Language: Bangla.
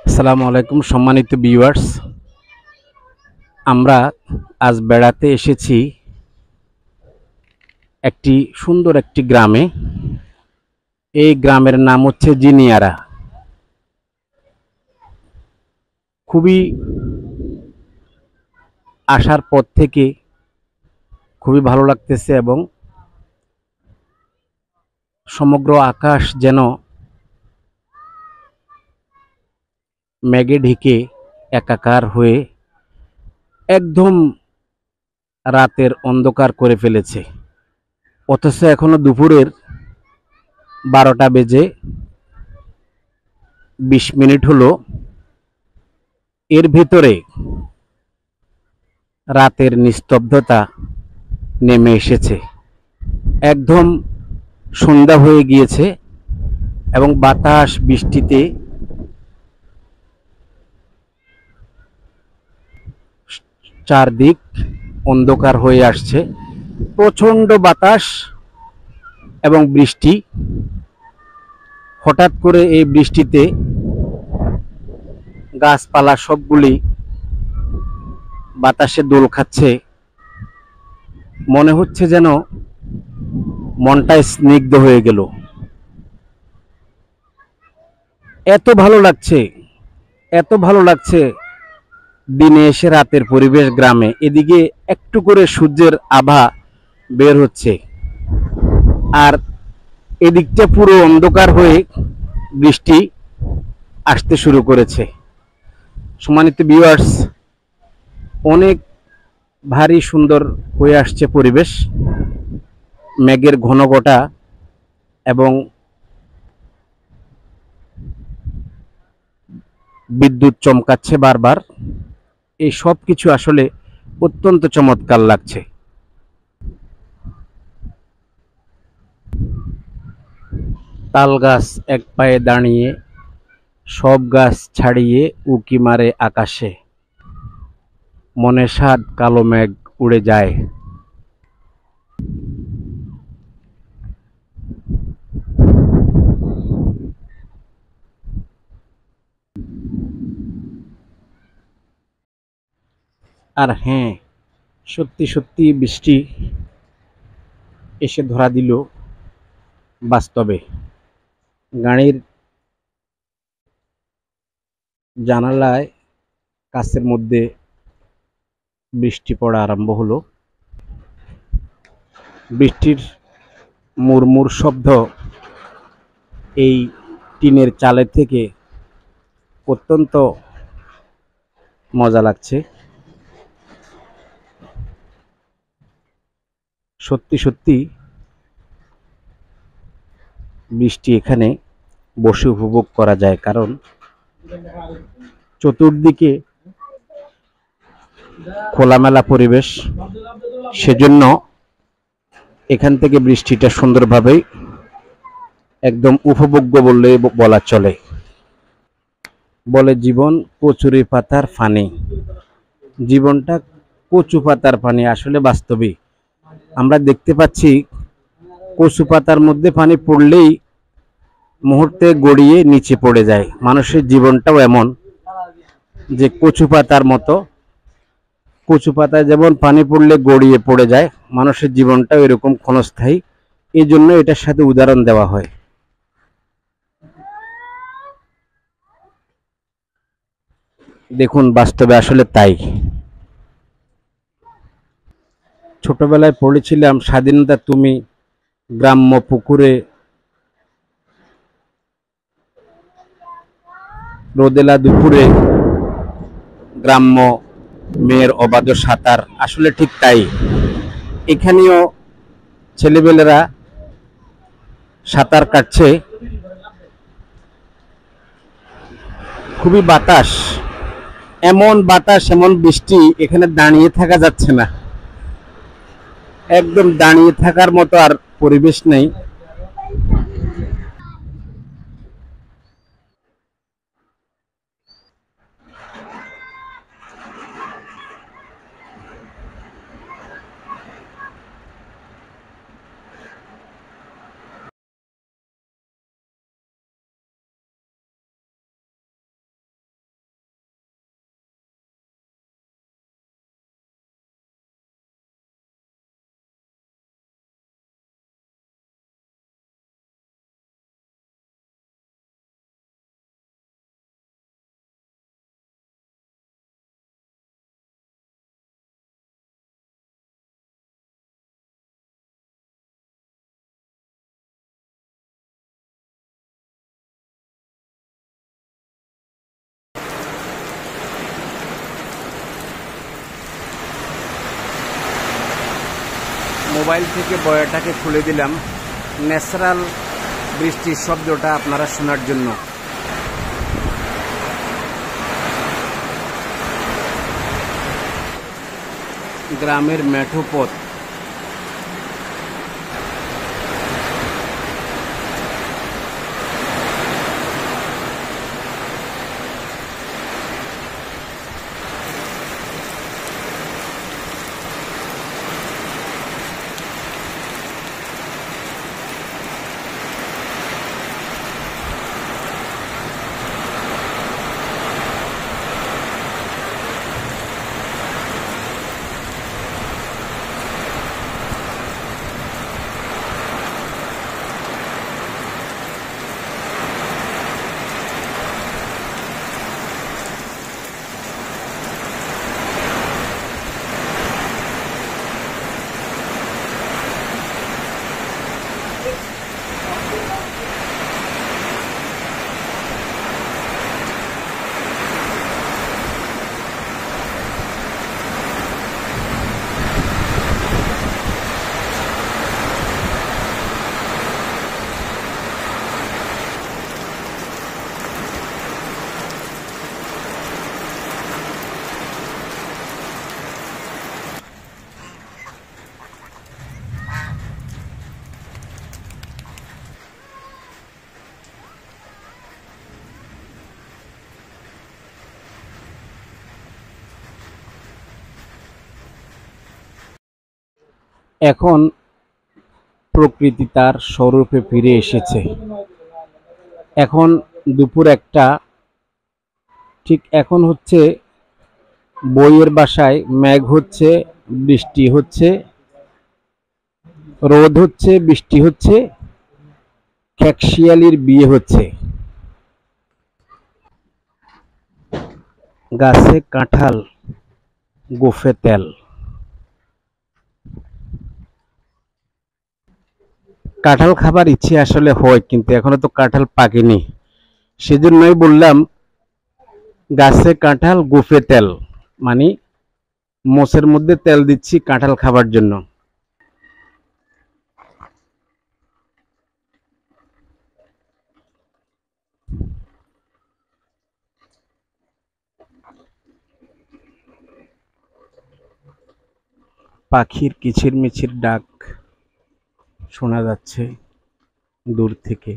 আসসালামু আলাইকুম সম্মানিত ভিউয়ার্স। আমরা আজ বেড়াতে এসেছি একটি সুন্দর একটি গ্রামে। এই গ্রামের নাম হচ্ছে জিনিয়ারা। খুবই আসার পর থেকে খুবই ভালো লাগতেছে এবং সমগ্র আকাশ যেন মেঘে ঢেকে একাকার হয়ে একদম রাতের অন্ধকার করে ফেলেছে। অথচ এখনো দুপুরের 12টা বেজে 20 মিনিট হলো। এর ভিতরে রাতের নিস্তব্ধতা নেমে এসেছে। একদম সন্ধ্যা হয়ে গিয়েছে এবং বাতাস বৃষ্টিতে চারদিক অন্ধকার হয়ে আসছে। প্রচন্ড বাতাস এবং বৃষ্টি। হঠাৎ করে এই বৃষ্টিতে গাছপালা সবগুলি বাতাসে দোল খাচ্ছে। মনে হচ্ছে যেন মনটা স্নিগ্ধ হয়ে গেল। এত ভালো লাগছে, এত ভালো লাগছে দিনে এসে রাতের পরিবেশ গ্রামে। এদিকে একটু করে সূর্যের আভা বের হচ্ছে, আর এদিকটা পুরো অন্ধকার হয়ে বৃষ্টি আসতে শুরু করেছে। সম্মানিত ভিউয়ার্স, অনেক ভারী সুন্দর হয়ে আসছে পরিবেশ। মেঘের ঘনঘটা এবং বিদ্যুৎ চমকাচ্ছে বারবার। এই সব কিছু আসলে অত্যন্ত চমৎকার লাগছে। তাল গাছ এক পায়ে দাঁড়িয়ে সব গাছ ছাড়িয়ে উঁকি মারে আকাশে, মনে সাত কালো মেঘ উড়ে যায়। আর হ্যাঁ, সত্যি সত্যি বৃষ্টি এসে ধরা দিল বাস্তবে। গাড়ির জানালায় কাছের মধ্যে বৃষ্টি পড়া আরম্ভ হলো। বৃষ্টির মুড়মুড় শব্দ এই টিনের চালের থেকে অত্যন্ত মজা লাগছে। সত্যি সত্যি বৃষ্টি এখানে বসে উপভোগ করা যায়, কারণ চতুর্দিকে খোলামেলা পরিবেশ। সেজন্য এখান থেকে বৃষ্টিটা সুন্দরভাবেই একদম উপভোগ্য বললে বলা চলে। বলে জীবন কচুরি পাতার ফানি। জীবনটা কচু পাতার পানি। আসলে বাস্তবিক আমরা দেখতে পাচ্ছি কচু পাতার মধ্যে পানি পড়লেই মুহূর্তে গড়িয়ে নিচে পড়ে যায়। মানুষের জীবনটাও এমন যে কচু পাতার মতো। কচু পাতায় যেমন পানি পড়লে গড়িয়ে পড়ে যায়, মানুষের জীবনটাও এরকম ক্ষণস্থায়ী। এই জন্য এটার সাথে উদাহরণ দেওয়া হয়। দেখুন, বাস্তবে আসলে তাই। ছোটবেলায় পড়েছিলাম স্বাধীনতা তুমি গ্রাম্য পুকুরে রোদেলা দুপুরে গ্রাম্য মেয়ের অবাধ সাঁতার। আসলে ঠিক তাই। এখানেও ছেলেবেলেরা সাঁতার কাটছে। খুবই বাতাস, এমন বাতাস, এমন বৃষ্টি, এখানে দাঁড়িয়ে থাকা যাচ্ছে না। একদম দাঁড়িয়ে থাকার মতো আর পরিবেশ নেই। মোবাইল থেকে বয়াটাকে খুলে দিলাম ন্যাচারাল বৃষ্টির শব্দটা আপনারা শোনার জন্য। গ্রামের মেঠো পথ, এখন প্রকৃতি তার স্বরূপে ফিরে এসেছে। এখন দুপুর একটা, ঠিক এখন হচ্ছে বইয়ের বাসায় মেঘ হচ্ছে, বৃষ্টি হচ্ছে, রোদ হচ্ছে, বৃষ্টি হচ্ছে, খ্যাকশিয়ালির বিয়ে হচ্ছে। গাছে কাঁঠাল, গোঁফে তেল। কাঁঠাল খাবার ইচ্ছে আসলে হয়, কিন্তু এখনো তো কাঁঠাল পাকেনি। সেজন্যই বললাম গাছে কাঁঠাল গোঁফে তেল, মানে মোচের মধ্যে তেল দিচ্ছি কাঁঠাল খাবার জন্য। পাখির কিচিরমিচির ডাক শোনা যাচ্ছে দূর থেকে।